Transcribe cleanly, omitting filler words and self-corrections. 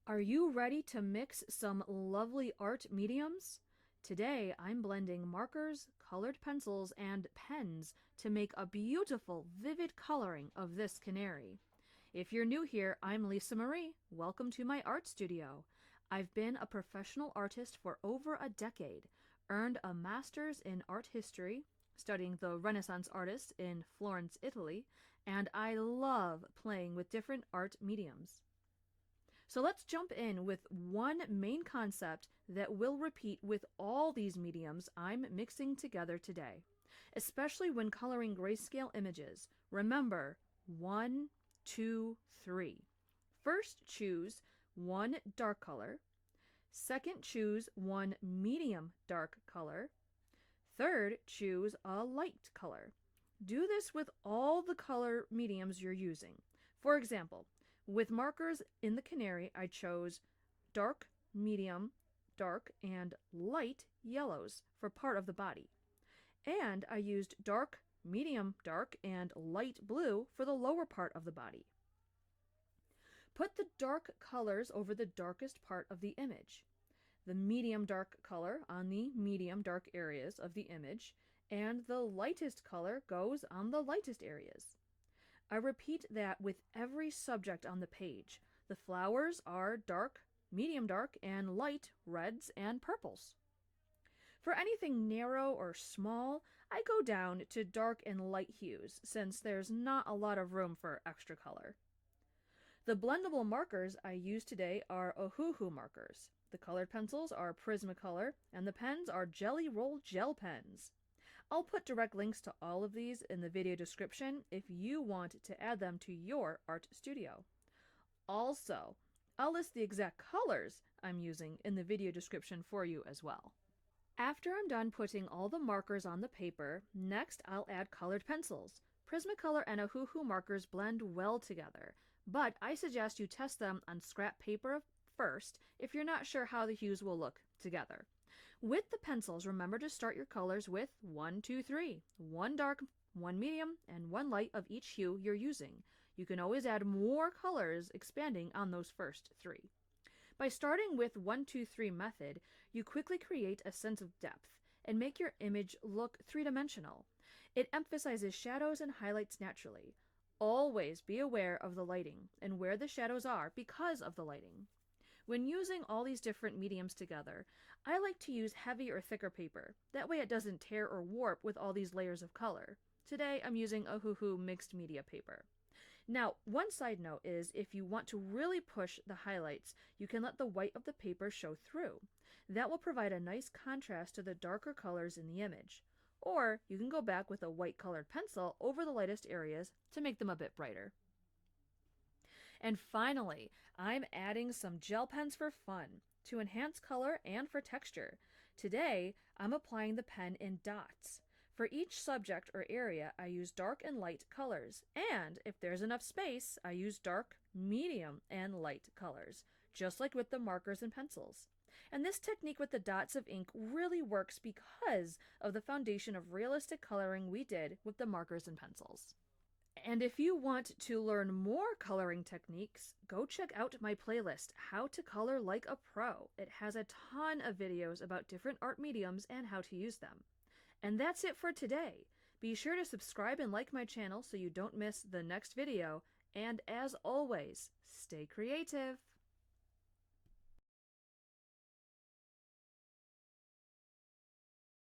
Are you ready to mix some lovely art mediums? Today I'm blending markers, colored pencils, and pens to make a beautiful, vivid coloring of this canary. If you're new here, I'm Lisa Marie. Welcome to my art studio. I've been a professional artist for over a decade, earned a master's in art history, studying the Renaissance artists in Florence, Italy, and I love playing with different art mediums. So let's jump in with one main concept that will repeat with all these mediums I'm mixing together today, especially when coloring grayscale images. Remember, 1, 2, 3. First, choose one dark color. Second, choose one medium dark color. Third, choose a light color. Do this with all the color mediums you're using. For example, with markers in the Canary, I chose dark, medium, dark, and light yellows for part of the body. And I used dark, medium dark, and light blue for the lower part of the body. Put the dark colors over the darkest part of the image, the medium dark color on the medium dark areas of the image, and the lightest color goes on the lightest areas. I repeat that with every subject on the page. The flowers are dark, medium dark, and light reds and purples. For anything narrow or small, I go down to dark and light hues, since there's not a lot of room for extra color. The blendable markers I use today are Ohuhu Markers. The colored pencils are Prismacolor, and the pens are Jelly Roll Gel Pens. I'll put direct links to all of these in the video description if you want to add them to your art studio. Also, I'll list the exact colors I'm using in the video description for you as well. After I'm done putting all the markers on the paper, next I'll add colored pencils. Prismacolor and Ohuhu markers blend well together, but I suggest you test them on scrap paper first if you're not sure how the hues will look together. With the pencils, remember to start your colors with 1, 2, 3, one dark, one medium, and one light of each hue you're using. You can always add more colors expanding on those first 3. By starting with 1, 2, 3 method, you quickly create a sense of depth and make your image look three-dimensional. It emphasizes shadows and highlights naturally. Always be aware of the lighting and where the shadows are because of the lighting. When using all these different mediums together, I like to use heavy or thicker paper. That way it doesn't tear or warp with all these layers of color. Today I'm using Ohuhu mixed media paper. Now, one side note is if you want to really push the highlights, you can let the white of the paper show through. That will provide a nice contrast to the darker colors in the image. Or you can go back with a white colored pencil over the lightest areas to make them a bit brighter. And finally, I'm adding some gel pens for fun, to enhance color and for texture. Today, I'm applying the pen in dots. For each subject or area, I use dark and light colors, and if there's enough space, I use dark, medium, and light colors, just like with the markers and pencils. And this technique with the dots of ink really works because of the foundation of realistic coloring we did with the markers and pencils. And if you want to learn more coloring techniques, go check out my playlist, How to Color Like a Pro. It has a ton of videos about different art mediums and how to use them. And that's it for today. Be sure to subscribe and like my channel so you don't miss the next video. And as always, stay creative.